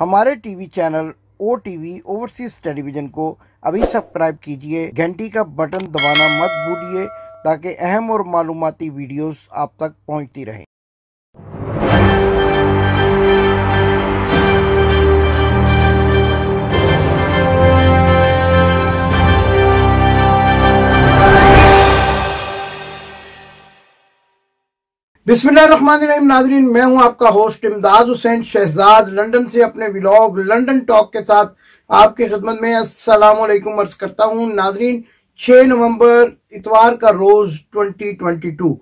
हमारे TV channel OTV overseas television को अभी सब्सक्राइब कीजिए। घंटी का बटन दबाना मत भूलिए ताकि अहम और मालूमाती वीडियोस आप तक पहुंचती रहें। बिस्मिल्लाहिर्रहमानिर्रहीम। नाज़रीन, मैं हूं आपका होस्ट इमदाद हुसैन शहजाद, लंदन से अपने व्लॉग लंदन टॉक के साथ आपकी खिदमत में अस्सलाम वालेकुम अर्ज करता हूं। नाज़रीन, 6 नवंबर इतवार का रोज 2022,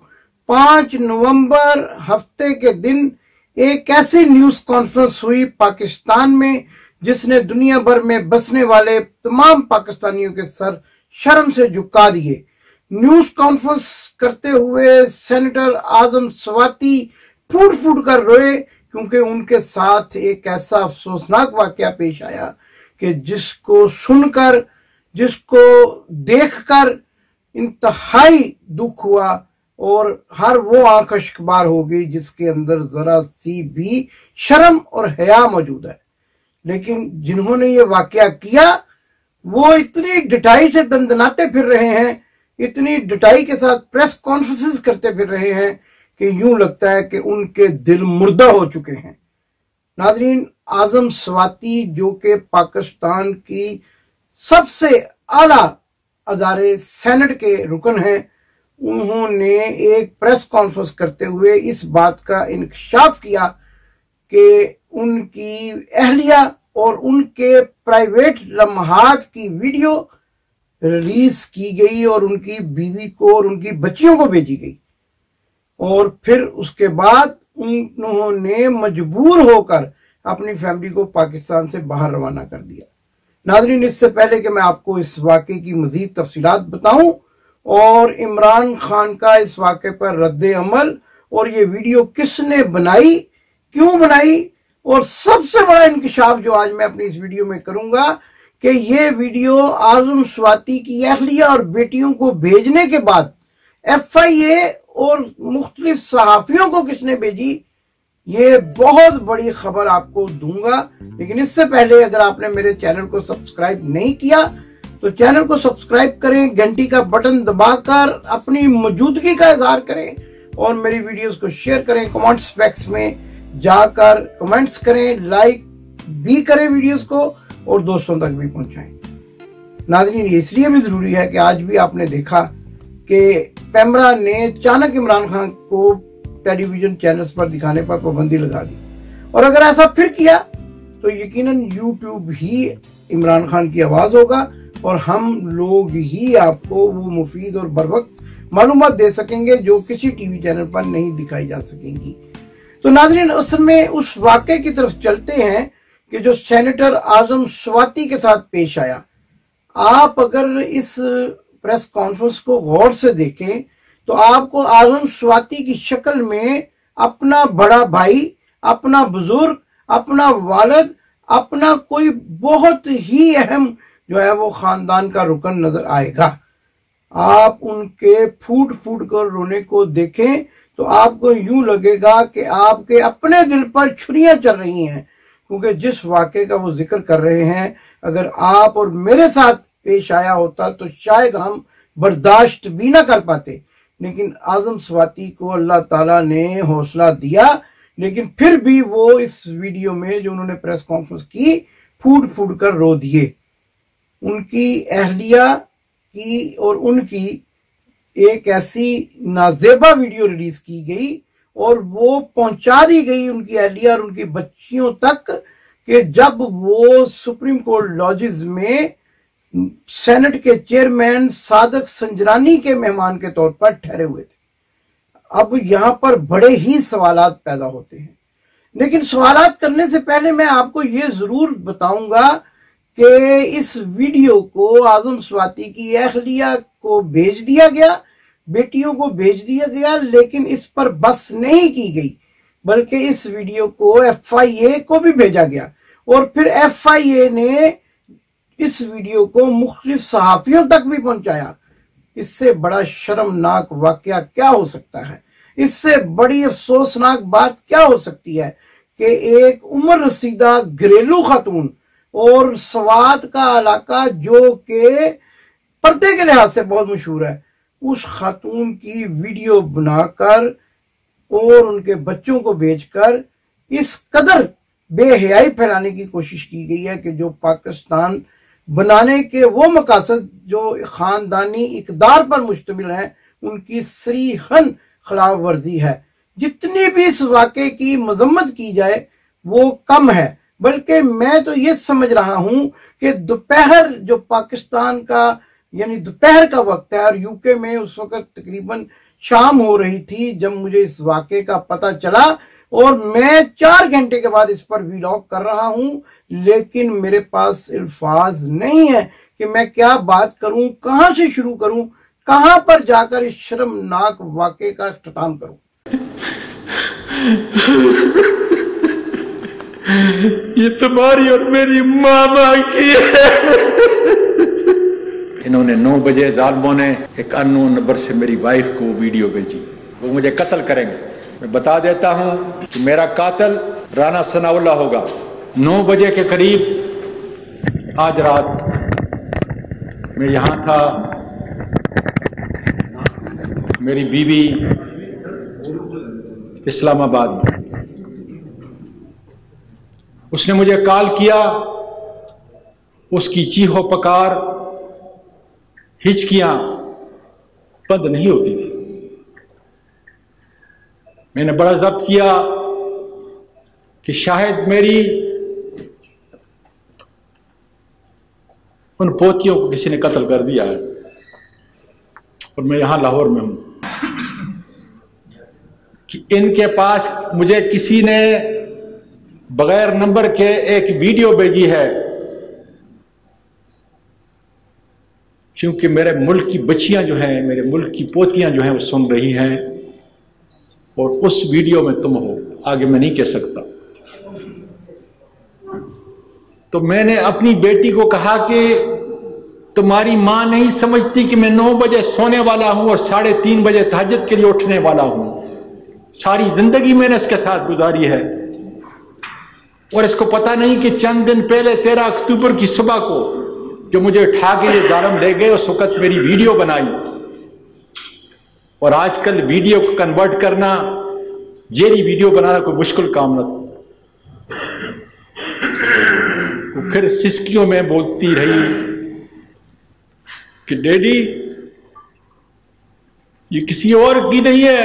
5 नवंबर हफ्ते के दिन एक ऐसी न्यूज कॉन्फ्रेंस हुई पाकिस्तान में जिसने दुनिया भर में बसने वाले तमाम पाकिस्तानियों के सर शर्म से झुका दिए। न्यूज कॉन्फ्रेंस करते हुए सेनेटर आजम स्वाति फूट फूट कर रोए क्योंकि उनके साथ एक ऐसा अफसोसनाक वाकया पेश आया कि जिसको सुनकर, जिसको देखकर इंतहाई दुख हुआ और हर वो आंख अश्कबार हो गई जिसके अंदर जरा सी भी शर्म और हया मौजूद है। लेकिन जिन्होंने ये वाकया किया वो इतनी डिटाई से दंदनाते फिर रहे हैं, इतनी डिटाई के साथ प्रेस कॉन्फ्रेंसेस करते फिर रहे हैं कि यूं लगता है कि उनके दिल मुर्दा हो चुके हैं। नाजरीन, आजम स्वाति जो कि पाकिस्तान की सबसे आला अदारे सेनेट के रुकन हैं, उन्होंने एक प्रेस कॉन्फ्रेंस करते हुए इस बात का इंकशाफ किया कि उनकी अहलिया और उनके प्राइवेट लम्हात की वीडियो रिलीज की गई और उनकी बीवी को और उनकी बच्चियों को भेजी गई और फिर उसके बाद उन्होंने मजबूर होकर अपनी फैमिली को पाकिस्तान से बाहर रवाना कर दिया। नाज़रीन, इससे पहले कि मैं आपको इस वाक़े की मजीद तफसीलात बताऊं और इमरान खान का इस वाक़े पर रद्द अमल और ये वीडियो किसने बनाई, क्यों बनाई, और सबसे बड़ा इंकशाफ जो आज मैं अपनी इस वीडियो में करूंगा कि ये वीडियो आजम स्वाति की अहलिया और बेटियों को भेजने के बाद FIA और मुख्तलिफ सहाफियों को किसने भेजी, ये बहुत बड़ी खबर आपको दूंगा। लेकिन इससे पहले अगर आपने मेरे चैनल को सब्सक्राइब नहीं किया तो चैनल को सब्सक्राइब करें, घंटी का बटन दबाकर अपनी मौजूदगी का इजहार करें और मेरी वीडियोस को शेयर करें। कमेंट्स बॉक्स में जाकर कमेंट्स करें, लाइक भी करें वीडियोस को और दोस्तों तक भी पहुंचाएं। नाज़रीन, ये इसलिए भी जरूरी है कि आज भी आपने देखा कि पैमरा ने अचानक इमरान खान को टेलीविजन चैनल्स पर दिखाने पर पाबंदी लगा दी और अगर ऐसा फिर किया तो यकीनन YouTube ही इमरान खान की आवाज होगा और हम लोग ही आपको वो मुफीद और बरवक्त मालूमात दे सकेंगे जो किसी टीवी चैनल पर नहीं दिखाई जा सकेंगी। तो नाज़रीन, असल में उस वाक़े की तरफ चलते हैं कि जो सेनेटर आजम स्वाति के साथ पेश आया। आप अगर इस प्रेस कॉन्फ्रेंस को गौर से देखें तो आपको आजम स्वाति की शक्ल में अपना बड़ा भाई, अपना बुजुर्ग, अपना वालिद, अपना कोई बहुत ही अहम जो है वो खानदान का रुकन नजर आएगा। आप उनके फूट फूट कर रोने को देखें तो आपको यूं लगेगा कि आपके अपने दिल पर छुरियां चल रही हैं, क्योंकि जिस वाक़े का वो जिक्र कर रहे हैं अगर आप और मेरे साथ पेश आया होता तो शायद हम बर्दाश्त भी ना कर पाते। लेकिन आजम स्वाति को अल्लाह ताला ने हौसला दिया, लेकिन फिर भी वो इस वीडियो में जो उन्होंने प्रेस कॉन्फ्रेंस की फूट फूट कर रो दिए। उनकी अहलिया की और उनकी एक ऐसी नाजेबा वीडियो रिलीज की गई और वो पहुंचा दी गई उनकी अहलिया और उनकी बच्चियों तक कि जब वो सुप्रीम कोर्ट लॉजेस में सेनेट के चेयरमैन सादक संजरानी के मेहमान के तौर पर ठहरे हुए थे। अब यहां पर बड़े ही सवालात पैदा होते हैं, लेकिन सवालात करने से पहले मैं आपको ये जरूर बताऊंगा कि इस वीडियो को आजम स्वाति की अहलिया को भेज दिया गया, बेटियों को भेज दिया गया, लेकिन इस पर बस नहीं की गई बल्कि इस वीडियो को FIA को भी भेजा गया और फिर FIA ने इस वीडियो को मुख्तलिफ सहाफियों तक भी पहुंचाया। इससे बड़ा शर्मनाक वाकया क्या हो सकता है, इससे बड़ी अफसोसनाक बात क्या हो सकती है कि एक उम्र रसीदा घरेलू खातून और स्वात का इलाका जो कि पर्दे के लिहाज से बहुत मशहूर है, उस खातून की वीडियो बनाकर और उनके बच्चों को भेजकर इस कदर बेहयाई फैलाने की कोशिश की गई है कि जो पाकिस्तान बनाने के वो मकासद जो खानदानी इकदार पर मुश्तमिल है उनकी सरीहन खिलाफ वर्जी है। जितनी भी इस वाक़े की मजम्मत की जाए वो कम है, बल्कि मैं तो ये समझ रहा हूं कि दोपहर जो पाकिस्तान का यानी दोपहर का वक्त है और यूके में उस वक्त तकरीबन शाम हो रही थी जब मुझे इस वाक़े का पता चला, और मैं 4 घंटे के बाद इस पर व्लॉग कर रहा हूं, लेकिन मेरे पास अल्फाज नहीं है कि मैं क्या बात करूं, कहां से शुरू करूं, कहां पर जाकर इस शर्मनाक वाक़े का इख्तिताम करूं। ये तुम्हारी और मेरी मामा की है। इन्होंने 9 बजे जालिमों ने एक अननोन नंबर से मेरी वाइफ को वीडियो भेजी, वो मुझे कत्ल करेंगे। मैं बता देता हूं कि मेरा कातिल राना सनाउल्लाह होगा। 9 बजे के करीब आज रात मैं यहां था, मेरी बीवी इस्लामाबाद में। उसने मुझे कॉल किया, उसकी चीहो पकार हिचकियां बंद नहीं होती थी। मैंने बड़ा जब्त किया कि शायद मेरी उन पोतियों को किसी ने कत्ल कर दिया है, और मैं यहां लाहौर में हूं कि इनके पास मुझे किसी ने बगैर नंबर के एक वीडियो भेजी है, क्योंकि मेरे मुल्क की बच्चियां जो हैं, मेरे मुल्क की पोतियां जो हैं वो सुन रही हैं, और उस वीडियो में तुम हो। आगे मैं नहीं कह सकता। तो मैंने अपनी बेटी को कहा कि तुम्हारी मां नहीं समझती कि मैं 9 बजे सोने वाला हूं और 3:30 बजे तहज्जुद के लिए उठने वाला हूं। सारी जिंदगी मैंने इसके साथ गुजारी है, और इसको पता नहीं कि चंद दिन पहले 13 अक्टूबर की सुबह को जो मुझे उठा के ये जालिम ले गए, उस वक्त मेरी वीडियो बनाई। और आजकल वीडियो को कन्वर्ट करना, जेरी वीडियो बनाना कोई मुश्किल काम न था। वो फिर सिसकियों में बोलती रही कि डैडी ये किसी और की नहीं है,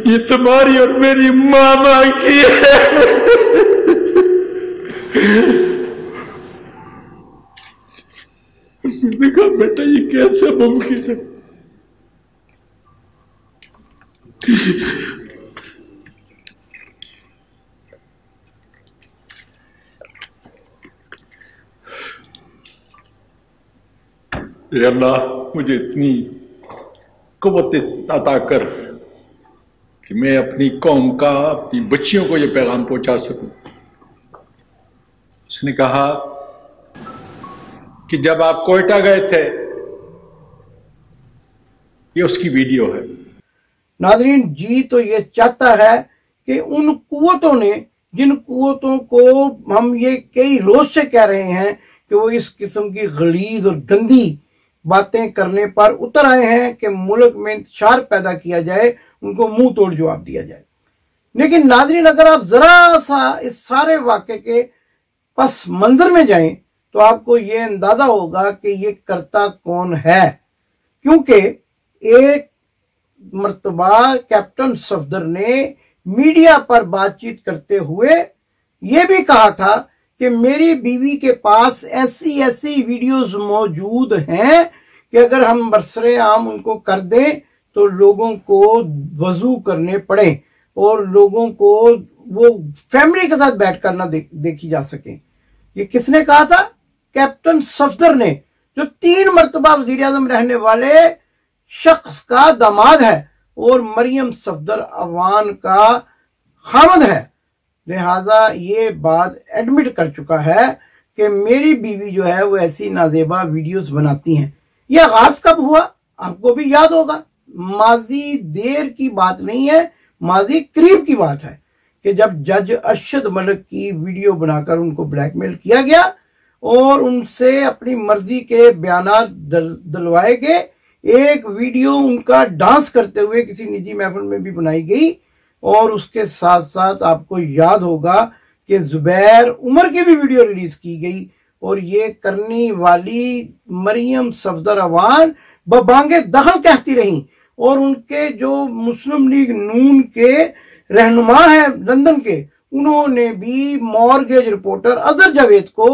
ये तुम्हारी और मेरी मामा की है। मैंने कहा बेटा ये कैसे मुमकिन है? ये अल्लाह मुझे इतनी कुव्वत अता कर कि मैं अपनी कौम का, अपनी बच्चियों को ये पैगाम पहुंचा सकूं। उसने कहा कि जब आप कोयटा गए थे, ये उसकी वीडियो है। नाज़रीन, जी तो ये चाहता है कि उन कुव्वतों ने, जिन कुव्वतों को हम ये कई रोज से कह रहे हैं कि वो इस किस्म की गलीज और गंदी बातें करने पर उतर आए हैं कि मुल्क में इंतशार पैदा किया जाए, उनको मुंह तोड़ जवाब दिया जाए। लेकिन नाज़रीन, अगर आप जरा सा इस सारे वाक़े के पस मंजर में जाएं तो आपको ये अंदाजा होगा कि ये करता कौन है। क्योंकि एक मर्तबा कैप्टन सफदर ने मीडिया पर बातचीत करते हुए ये भी कहा था कि मेरी बीवी के पास ऐसी वीडियोस मौजूद हैं कि अगर हम बरसरे आम उनको कर दें तो लोगों को वजू करने पड़े और लोगों को वो फैमिली के साथ बैठकर ना देखी जा सके। ये किसने कहा था? कैप्टन सफदर ने, जो 3 मरतबा वजीर आजम रहने वाले शख्स का दामाद है और मरियम सफदर अवान का खामद है। लिहाजा ये बात एडमिट कर चुका है कि मेरी बीवी जो है वो ऐसी नाजेबा वीडियोस बनाती हैं। यह आगाज कब हुआ? आपको भी याद होगा, माजी देर की बात नहीं है, माजी करीब की बात है कि जब जज अरशद मलिक की वीडियो बनाकर उनको ब्लैकमेल किया गया और उनसे अपनी मर्जी के बयानात दिलवाए गए। एक वीडियो उनका डांस करते हुए किसी निजी महफिल में भी बनाई गई और उसके साथ साथ आपको याद होगा कि जुबैर उमर की भी वीडियो रिलीज की गई और ये करने वाली मरियम सफदर अवान बबांगे दखल कहती रही और उनके जो मुस्लिम लीग नून के रहनुमा है लंदन के, उन्होंने भी मॉर्गेज रिपोर्टर अजहर जावेद को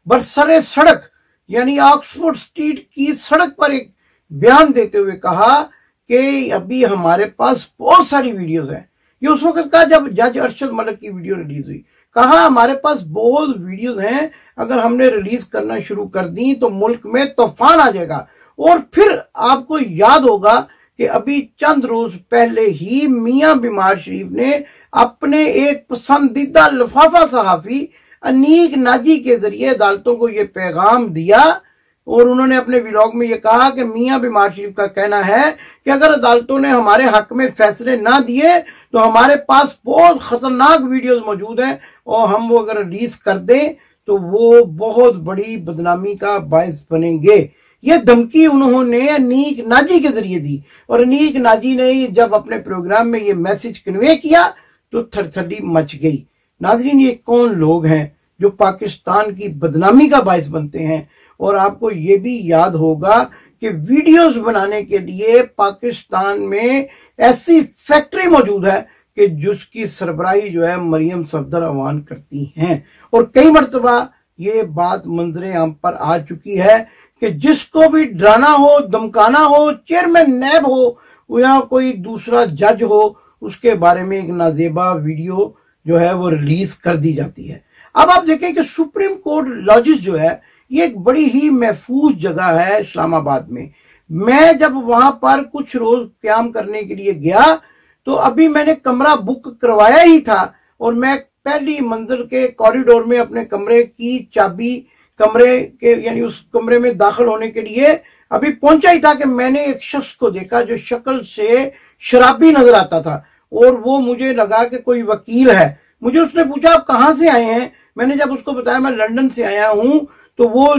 बरसरे सड़क यानी ऑक्सफोर्ड स्ट्रीट की सड़क पर एक बयान देते हुए कहा कि अभी हमारे पास बहुत सारी वीडियोस हैं। ये उस वक्त का जब जज अरशद मलिक की वीडियो रिलीज हुई, कहा हमारे पास बहुत वीडियोस हैं, अगर हमने रिलीज करना शुरू कर दी तो मुल्क में तूफान आ जाएगा। और फिर आपको याद होगा कि अभी चंद रोज पहले ही मियां बीमार शरीफ ने अपने एक पसंदीदा लिफाफा सहाफी अनीक नाजी के जरिए अदालतों को यह पैगाम दिया और उन्होंने अपने व्लॉग में यह कहा कि मियां बीमार शरीफ का कहना है कि अगर अदालतों ने हमारे हक में फैसले ना दिए तो हमारे पास बहुत खतरनाक वीडियोस मौजूद हैं और हम वो अगर रिलीज कर दें तो वो बहुत बड़ी बदनामी का बायस बनेंगे। ये धमकी उन्होंने अनीक नाजी के जरिए दी और अनीक नाजी ने जब अपने प्रोग्राम में ये मैसेज कन्वे किया तो थरथरी मच गई। नाजरीन, ये कौन लोग हैं जो पाकिस्तान की बदनामी का बायस बनते हैं? और आपको ये भी याद होगा कि वीडियोस बनाने के लिए पाकिस्तान में ऐसी फैक्ट्री मौजूद है कि जिसकी सरबराही जो है मरियम सफदर अवान करती हैं और कई मरतबा ये बात मंजरे आम पर आ चुकी है कि जिसको भी डराना हो, धमकाना हो, चेयरमैन नैब हो या कोई दूसरा जज हो, उसके बारे में एक नाजेबा वीडियो जो है वो रिलीज कर दी जाती है। अब आप देखें कि सुप्रीम कोर्ट लॉजिस जो है ये एक बड़ी ही महफूज जगह है इस्लामाबाद में। मैं जब वहां पर कुछ रोज क्याम करने के लिए गया तो अभी मैंने कमरा बुक करवाया ही था और मैं पहली मंजिल के कॉरिडोर में अपने कमरे की चाबी कमरे के यानी उस कमरे में दाखिल होने के लिए अभी पहुंचा ही था कि मैंने एक शख्स को देखा जो शक्ल से शराबी नजर आता था और वो मुझे लगा कि कोई वकील है। मुझे उसने पूछा आप कहां से आए हैं? मैंने जब उसको बताया मैं लंदन से आया हूं तो वो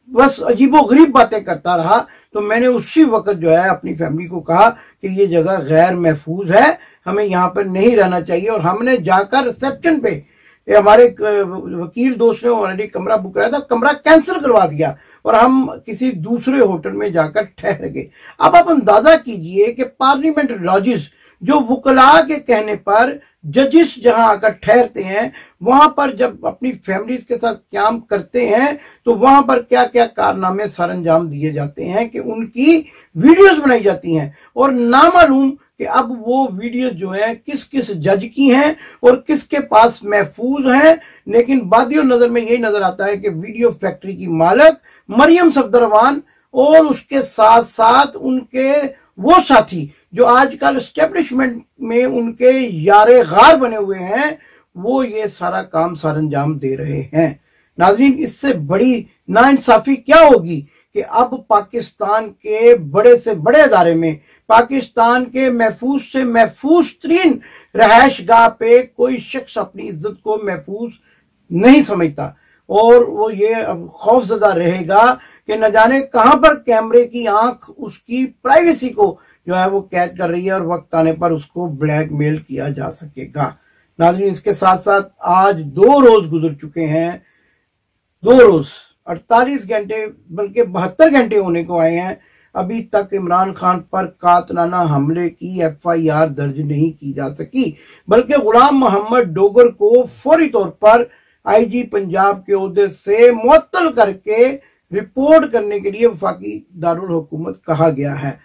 बस अजीबो गरीब बातें करता रहा। तो मैंने उसी वक्त जो है अपनी फैमिली को कहा कि ये जगह गैर महफूज है, हमें यहाँ पर नहीं रहना चाहिए और हमने जाकर रिसेप्शन पे हमारे वकील दोस्त ने ऑलरेडी कमरा बुक कराया था, कमरा कैंसिल करवा दिया और हम किसी दूसरे होटल में जाकर ठहर गए। अब आप अंदाजा कीजिए कि पार्लियामेंट लॉजिस जो वकला के कहने पर जजिस जहां आकर ठहरते हैं वहां पर जब अपनी फैमिलीज के साथ क्याम करते हैं तो वहां पर क्या क्या कारनामे सरअंजाम दिए जाते हैं कि उनकी वीडियोस बनाई जाती हैं और नामालूम कि अब वो वीडियोस जो है किस किस जज की हैं और किसके पास महफूज हैं। लेकिन बादियों नजर में यही नजर आता है कि वीडियो फैक्ट्री की मालिक मरियम सफदर अवान और उसके साथ साथ उनके वो साथी जो आजकल एस्टेब्लिशमेंट में उनके यारे गार बने हुए हैं वो ये सारा काम सरअंजाम दे रहे हैं। नाजरीन, इससे बड़ी नाइंसाफी क्या होगी कि अब पाकिस्तान के बड़े से बड़े अदारे में पाकिस्तान के महफूज से महफूज तरीन रहायश गाह पे कोई शख्स अपनी इज्जत को महफूज नहीं समझता और वो ये अब खौफजदा रहेगा कि न जाने कहां पर कैमरे की आंख उसकी प्राइवेसी को जो है वो कैद कर रही है और वक्त आने पर उसको ब्लैकमेल किया जा सकेगा। नाज़रीन, इसके साथ साथ आज 2 रोज गुजर चुके हैं, 2 रोज 48 घंटे बल्कि 72 घंटे होने को आए हैं, अभी तक इमरान खान पर कातलाना हमले की FIR दर्ज नहीं की जा सकी, बल्कि गुलाम मोहम्मद डोगर को फौरी तौर पर IG पंजाब के ओहदे से मुअत्तल करके रिपोर्ट करने के लिए वफाकी दारुल हुकूमत कहा गया है।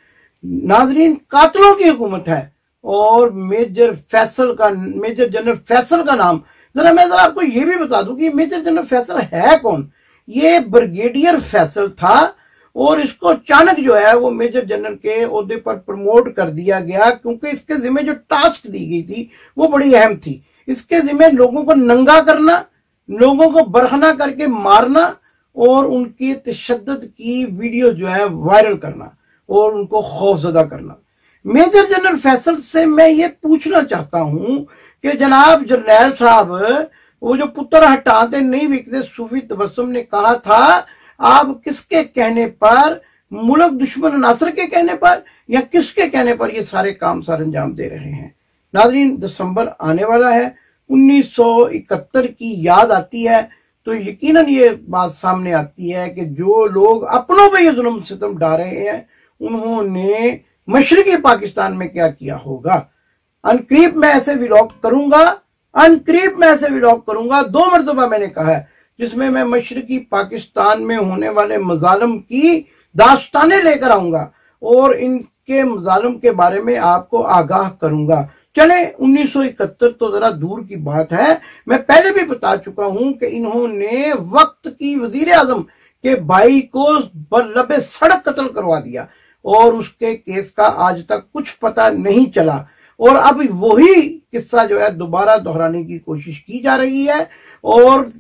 नाजरीन, कातलों की हुकूमत है और मेजर जनरल फैसल का नाम मैं आपको ये भी बता दूं कि मेजर जनरल फैसल है कौन। ये ब्रिगेडियर फैसल था और इसको अचानक जो है वो मेजर जनरल के ओहदे पर प्रमोट कर दिया गया क्योंकि इसके जिम्मे जो टास्क दी गई थी वो बड़ी अहम थी। इसके जिम्मे लोगों को नंगा करना, लोगों को बरहना करके मारना और उनकी तशद्दुद की वीडियो जो है वायरल करना और उनको खौफजदा करना। मेजर जनरल फैसल से मैं ये पूछना चाहता हूं कि जनाब जरनैल साहब, वो जो पुत्र हटाते नहीं बिकते सूफी तबस्सुम ने कहा था, आप किसके कहने पर, मुल्क दुश्मन नासर के कहने पर या किसके कहने पर ये सारे काम सर अंजाम दे रहे हैं? नाज़रीन, दिसंबर आने वाला है, 1971 की याद आती है तो यकीनन ये बात सामने आती है कि जो लोग अपनों पे ये जुल्म सितम ढा रहे हैं उन्होंने मशरकी पाकिस्तान में क्या किया होगा। अनकरीब मैं ऐसे व्लॉग करूंगा, अनकरीब मैं ऐसे व्लॉग करूंगा, 2 मरतबा मैंने कहा है, जिसमें मैं मशरकी पाकिस्तान में होने वाले मजालम की दास्तानें लेकर आऊंगा और इनके मजालम के बारे में आपको आगाह करूंगा। चले 1971 तो जरा दूर की बात है, मैं पहले भी बता चुका हूं कि इन्होंने वक्त की वजीर आजम के भाई को बल्लबे सड़क कत्ल करवा दिया और उसके केस का आज तक कुछ पता नहीं चला और अब वही किस्सा जो है दोबारा दोहराने की कोशिश की जा रही है और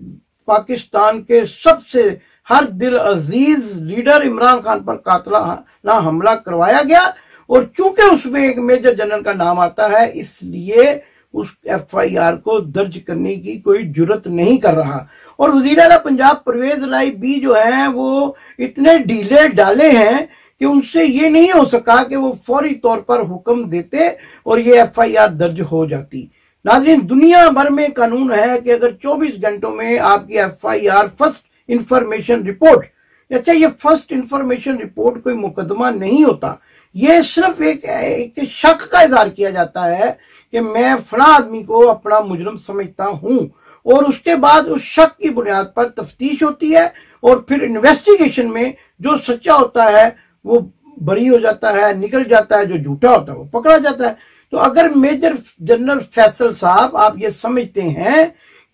पाकिस्तान के सबसे हर दिल अजीज लीडर इमरान खान पर कातिलाना हमला करवाया गया और चूंकि उसमें एक मेजर जनरल का नाम आता है इसलिए उस FIR को दर्ज करने की कोई जुर्रत नहीं कर रहा। और वज़ीर आला पंजाब परवेज इलाही भी जो है वो इतने ढीले डाले हैं कि उनसे ये नहीं हो सका कि वो फौरी तौर पर हुक्म देते और ये FIR दर्ज हो जाती। नाज़रीन, दुनिया भर में कानून है कि अगर 24 घंटों में आपकी FIR फर्स्ट इंफॉर्मेशन रिपोर्ट, अच्छा ये फर्स्ट इंफॉर्मेशन रिपोर्ट कोई मुकदमा नहीं होता, ये सिर्फ एक शक का इजहार किया जाता है कि मैं फला आदमी को अपना मुजरिम समझता हूं और उसके बाद उस शक की बुनियाद पर तफ्तीश होती है और फिर इन्वेस्टिगेशन में जो सच्चा होता है वो बरी हो जाता है, निकल जाता है, जो झूठा होता है वो पकड़ा जाता है। तो अगर मेजर जनरल फैसल साहब आप ये समझते हैं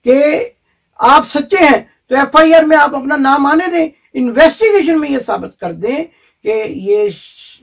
कि आप सच्चे हैं तो FIR में आप अपना नाम आने दें, इन्वेस्टिगेशन में ये साबित कर दें कि ये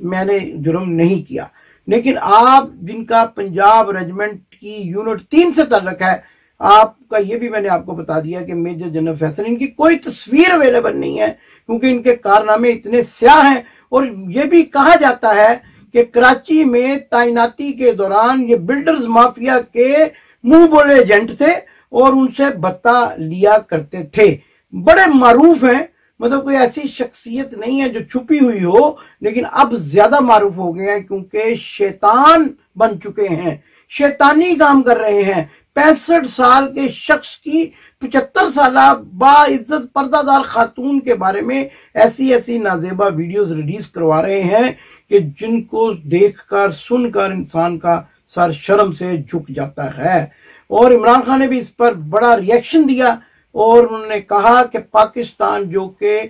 मैंने जुर्म नहीं किया। लेकिन आप जिनका पंजाब रेजिमेंट की यूनिट 3 से ताल्लुक है, आपका ये भी मैंने आपको बता दिया कि मेजर जनरल फैसल, इनकी कोई तस्वीर अवेलेबल नहीं है क्योंकि इनके कारनामे इतने स्याह हैं और ये भी कहा जाता है कि कराची में तैनाती के दौरान ये बिल्डर्स माफिया के मुंह बोले एजेंट थे और उनसे भत्ता लिया करते थे। बड़े मारूफ हैं, मतलब कोई ऐसी शख्सियत नहीं है जो छुपी हुई हो, लेकिन अब ज्यादा मारूफ हो गए हैं क्योंकि शैतान बन चुके हैं, शैतानी काम कर रहे हैं। 65 साल के शख्स की 75 साल बाइज्जत पर्दादार खातून के बारे में ऐसी ऐसी नाजेबा वीडियोस रिलीज करवा रहे हैं कि जिनको देखकर सुनकर इंसान का सर शर्म से झुक जाता है। और इमरान खान ने भी इस पर बड़ा रिएक्शन दिया और उन्होंने कहा कि पाकिस्तान जो कि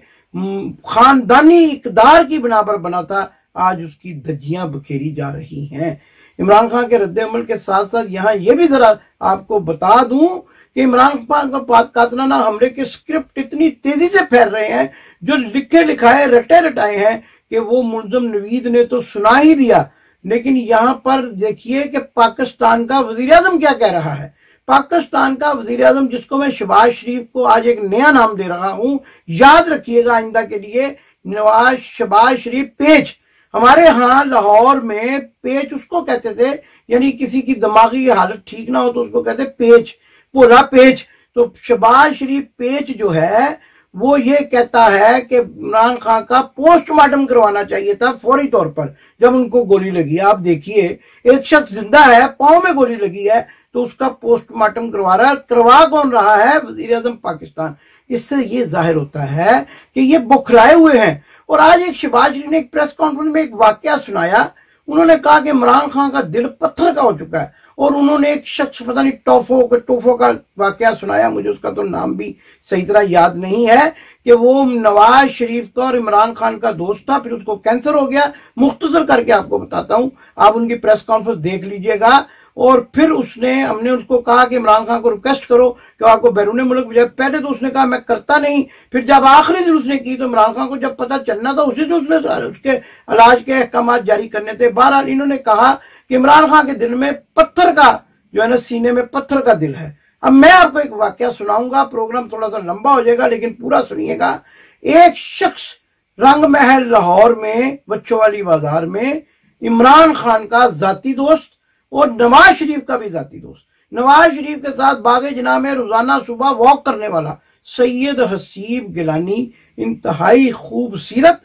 खानदानी इकदार की बिना पर बना था, आज उसकी धज्जियां बखेरी जा रही हैं। इमरान खान के रद्द अमल के साथ साथ यहाँ ये भी जरा आपको बता दूं कि इमरान खान का कातिलाना हमले के स्क्रिप्ट इतनी तेजी से फैल रहे हैं, जो लिखे लिखाए रटे रटाए हैं कि वो मुल्ज़म नवीद ने तो सुना ही दिया। लेकिन यहाँ पर देखिए कि पाकिस्तान का वजीर आजम क्या कह रहा है। पाकिस्तान का वजीर आजम, जिसको मैं शहबाज शरीफ को आज एक नया नाम दे रहा हूं, याद रखिएगा आइंदा के लिए, शहबाज शरीफ पेच। हमारे यहाँ लाहौर में पेच उसको कहते थे, यानी किसी की दिमागी हालत ठीक ना हो तो उसको कहते पेच, भोला पेच। तो शहबाज शरीफ पेच जो है वो ये कहता है कि इमरान खान का पोस्टमार्टम करवाना चाहिए था फौरी तौर पर जब उनको गोली लगी। आप देखिए, एक शख्स जिंदा है, पांव में गोली लगी है, तो उसका पोस्टमार्टम करवा रहा है। करवा कौन रहा है? वजीर आजम पाकिस्तान। इससे ये जाहिर होता है कि ये बुखलाए हुए हैं। और आज एक शहबाज शरीफ ने एक प्रेस कॉन्फ्रेंस में एक वाकया सुनाया। उन्होंने कहा कि इमरान खान का दिल पत्थर का हो चुका है और उन्होंने एक शख्स, पता नहीं टोफो का वाकया सुनाया, मुझे उसका तो नाम भी सही तरह याद नहीं है, कि वो नवाज शरीफ का और इमरान खान का दोस्त था, फिर उसको कैंसर हो गया। मुख्तसर करके आपको बताता हूं, आप उनकी प्रेस कॉन्फ्रेंस देख लीजिएगा। और फिर हमने उसको कहा कि इमरान खान को रिक्वेस्ट करो कि आपको बैरून मुल्क भेजा। पहले तो उसने कहा मैं करता नहीं, फिर जब आखिरी दिन उसने की तो इमरान खान को जब पता चलना था उसी दिन उसने उसके इलाज के अहकाम जारी करने थे। बहरहाल इन्होंने कहा कि इमरान खान के दिल में पत्थर का जो है ना, सीने में पत्थर का दिल है। अब मैं आपको एक वाकया सुनाऊंगा, प्रोग्राम थोड़ा सा लंबा हो जाएगा लेकिन पूरा सुनिएगा। एक शख्स रंग महल लाहौर में बच्चों वाली बाजार में इमरान खान का जाती दोस्त और नवाज शरीफ का भी जाती दोस्त। नवाज शरीफ के साथ बागे जना में रोजाना सुबह वॉक करने वाला सैयद हसीब गिलानी इंतहाई खूबसूरत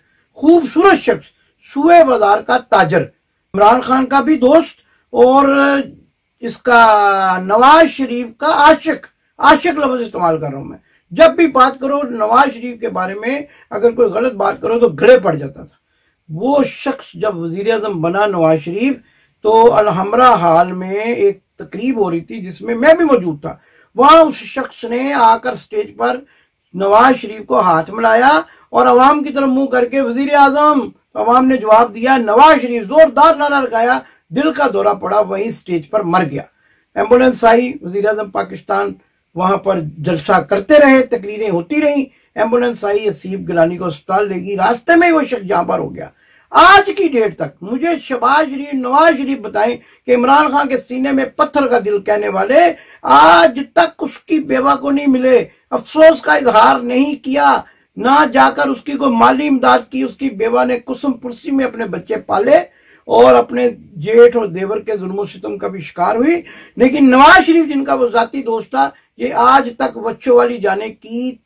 शख्स, सुए बाजार का ताजर, इमरान खान का भी दोस्त और इसका नवाज शरीफ का आशिक लफ्ज इस्तेमाल कर रहा हूं मैं। जब भी बात करो नवाज शरीफ के बारे में, अगर कोई गलत बात करो तो गले पड़ जाता था। वो शख्स जब वजीर आजम बना नवाज शरीफ, तो अलहमरा हाल में एक तकरीब हो रही थी जिसमें मैं भी मौजूद था। वहां उस शख्स ने आकर स्टेज पर नवाज शरीफ को हाथ मिलाया और अवाम की तरफ मुंह करके वजीर आजम, अवाम ने जवाब दिया नवाज शरीफ, जोरदार नारा लगाया, दिल का दौरा पड़ा, वहीं स्टेज पर मर गया। एम्बुलेंस आई, वजीर आजम पाकिस्तान वहां पर जलसा करते रहे, तकरीरें होती रही, एम्बुलेंस आई, हसीब गिलानी को अस्पताल ले गई, रास्ते में वो शख्स जहां पर हो गया। आज की डेट तक मुझे शहबाज शरीफ, नवाज शरीफ बताएं कि इमरान खान के सीने में पत्थर का दिल कहने वाले आज तक उसकी बेवा को नहीं मिले, अफसोस का इजहार नहीं किया, ना जाकर उसकी कोई माली इमदाद की। उसकी बेवा ने कुसुम पुरसी में अपने बच्चे पाले और अपने जेठ और देवर के जुल्म सितम का भी शिकार हुई। लेकिन नवाज शरीफ जिनका वो जाती दोस्त था, ये आज तक बच्चों वाली जाने की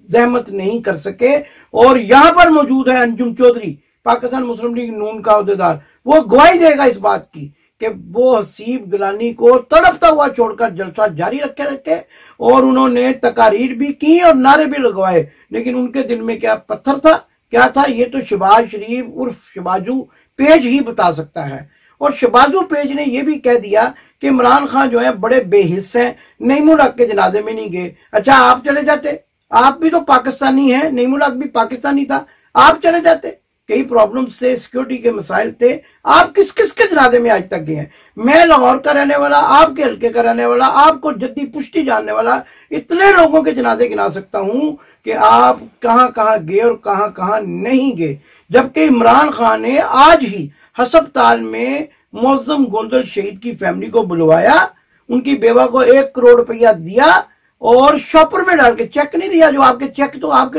जहमत नहीं कर सके। और यहां पर मौजूद है अंजुम चौधरी, पाकिस्तान मुस्लिम लीग नून का अहदेदार, वो गवाही देगा इस बात की कि वो हसीब गिलानी को तड़पता हुआ छोड़कर जलसा जारी रखे और उन्होंने तकारीर भी की और नारे भी लगवाए। लेकिन उनके दिल में क्या पत्थर था, क्या था, ये तो शहबाज शरीफ उर्फ शहबाजू पेज ही बता सकता है। और शहबाजू पेज ने यह भी कह दिया कि इमरान खान जो है बड़े बेहिस हैं, नईमुल हक के जनाजे में नहीं गए। अच्छा, आप चले जाते, आप भी तो पाकिस्तानी हैं, नईमुल हक भी पाकिस्तानी था, आप चले जाते। कई प्रॉब्लम से, सिक्योरिटी के मसाइल थे, आप किस किस के जनाजे में आज तक गए हैं? मैं लाहौर का रहने वाला, आपके हल्के का रहने वाला, आपको जद्दी पुश्ती जानने वाला, इतने लोगों के जनाजे गिना सकता हूं कि आप कहां कहां गए और कहां कहां नहीं गए। जबकि इमरान खान ने आज ही हस्पताल में मुअज्जम गोंदल शहीद की फैमिली को बुलवाया, उनकी बेवा को 1 करोड़ रुपया दिया और शॉपर में डाल के, चेक नहीं दिया। जो आपके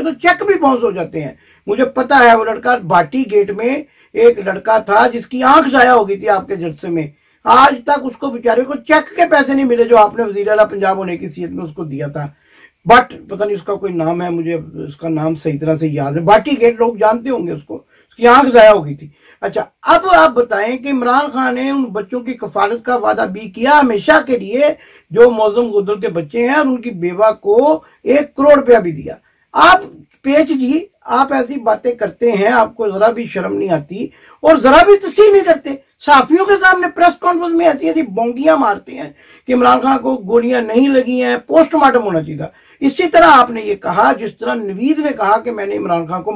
तो चेक भी बाउंस हो जाते हैं। मुझे पता है वो लड़का, भाटी गेट में एक लड़का था जिसकी आंख जाया हो गई थी आपके जलसे में, आज तक उसको बेचारे को चेक के पैसे नहीं मिले जो आपने वजीर आला पंजाब होने की हैसियत में उसको दिया था। बट पता नहीं उसका कोई नाम है, मुझे उसका नाम सही तरह से याद है, भाटी गेट लोग जानते होंगे उसको, उसकी आंख जाया हो गई थी। अच्छा, अब आप बताएं कि इमरान खान ने उन बच्चों की कफालत का वादा भी किया हमेशा के लिए जो मौजूम गोदल के बच्चे हैं, और उनकी बेवा को 1 करोड़ रुपया भी दिया। आप पेज जी, आप ऐसी बातें करते हैं, आपको जरा भी शर्म नहीं आती और जरा भी तस्दीक नहीं करते। साफियों के सामने प्रेस कॉन्फ्रेंस में ऐसी ऐसी बोंगियां मारते हैं कि इमरान खान को गोलियां नहीं लगी हैं, पोस्टमार्टम होना चाहिए था। इसी तरह आपने ये कहा जिस तरह नवीद ने कहा कि मैंने इमरान खान को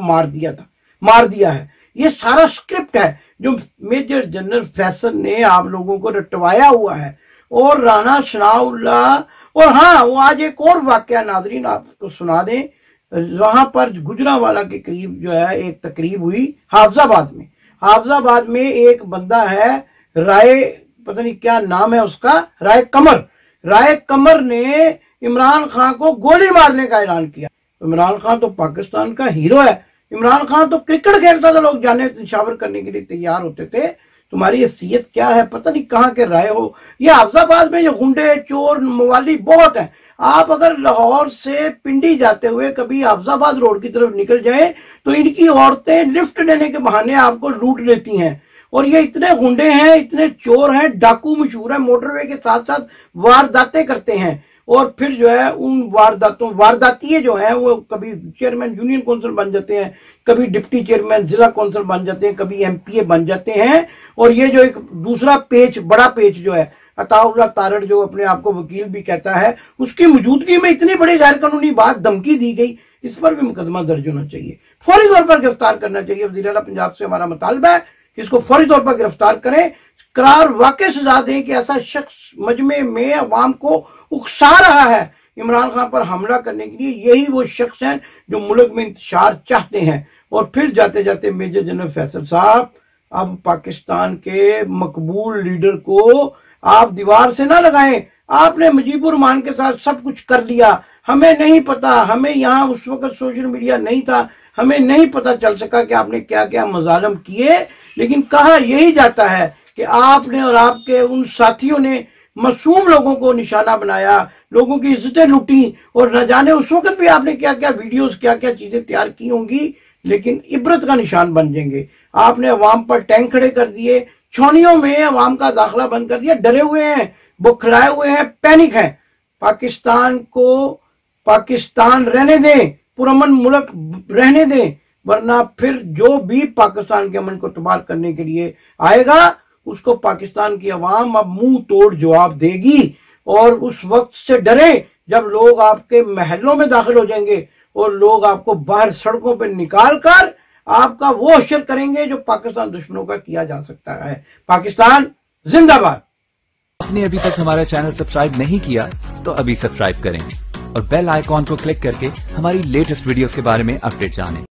मार दिया है। ये सारा स्क्रिप्ट है जो मेजर जनरल फैसल ने आप लोगों को रटवाया हुआ है। और राना शनाउल्लाह, और हाँ, वो आज एक और वाकया नाजरीन आपको सुना दें। वहां पर गुजरांवाला के करीब जो है एक तकरीब हुई हाफजाबाद में एक बंदा है राय, पता नहीं क्या नाम है उसका, राय कमर ने इमरान खान को गोली मारने का ऐलान किया। इमरान खान तो पाकिस्तान का हीरो है, इमरान खान तो क्रिकेट खेलता था, लोग जाने निशावर करने के लिए तैयार होते थे। तुम्हारी हैसियत क्या है, पता नहीं कहां के राय हो। ये हाफजाबाद में ये गुंडे चोर मवाली बहुत है। आप अगर लाहौर से पिंडी जाते हुए कभी हाफजाबाद रोड की तरफ निकल जाए तो इनकी औरतें लिफ्ट लेने के बहाने आपको लूट लेती हैं। और ये इतने गुंडे हैं, इतने चोर हैं, डाकू मशहूर है, मोटरवे के साथ साथ वारदातें करते हैं। और फिर जो है उन वारदातिये जो है वो कभी चेयरमैन यूनियन काउंसिल बन जाते हैं, कभी डिप्टी चेयरमैन जिला काउंसिल बन जाते हैं, कभी एमपीए बन जाते हैं। और ये जो एक दूसरा पेच, बड़ा पेच जो है अताउल्लाह तारड़, जो अपने आप को वकील भी कहता है, उसकी मौजूदगी में इतनी बड़ी गैर कानूनी बात, धमकी दी गई, इस पर भी मुकदमा दर्ज होना चाहिए, फौरी तौर पर गिरफ्तार करना चाहिए। वज़ीर आला पंजाब से हमारा मुतालबा है कि इसको फौरी तौर पर गिरफ्तार करें, करार वाकई सजा दें कि ऐसा शख्स मजमे में अवाम को उकसा रहा है इमरान खान पर हमला करने के लिए, यही वो शख्स हैं जो मुल्क में इंतशार चाहते हैं। और फिर जाते जाते मेजर जनरल फैसल साहब, अब पाकिस्तान के मकबूल लीडर को आप दीवार से ना लगाएं। आपने मुजीबुर रहमान के साथ सब कुछ कर लिया, हमें नहीं पता, हमें यहाँ उस वक्त सोशल मीडिया नहीं था, हमें नहीं पता चल सका कि आपने क्या क्या मजालम किए, लेकिन कहा यही जाता है कि आपने और आपके उन साथियों ने मासूम लोगों को निशाना बनाया, लोगों की इज्जतें लूटी, और न जाने उस वक्त भी आपने क्या क्या वीडियोस, क्या क्या चीजें तैयार की होंगी, लेकिन इबरत का निशान बन जाएंगे। आपने अवाम पर टैंक खड़े कर दिए, छावनियों में अवाम का दाखिला बंद कर दिया, डरे हुए हैं, बुखलाए हुए हैं, पैनिक हैं। पाकिस्तान को पाकिस्तान रहने दें, पुरअमन मुल्क रहने दें, वरना फिर जो भी पाकिस्तान के अमन को तबाह करने के लिए आएगा उसको पाकिस्तान की अवाम अब मुंह तोड़ जवाब देगी। और उस वक्त से डरे जब लोग आपके महलों में दाखिल हो जाएंगे और लोग आपको बाहर सड़कों पर निकाल कर आपका वो अशर करेंगे जो पाकिस्तान दुश्मनों का किया जा सकता है। पाकिस्तान जिंदाबाद। आपने अभी तक हमारा चैनल सब्सक्राइब नहीं किया तो अभी सब्सक्राइब करें और बेल आइकॉन को क्लिक करके हमारी लेटेस्ट वीडियोस के बारे में अपडेट जानें।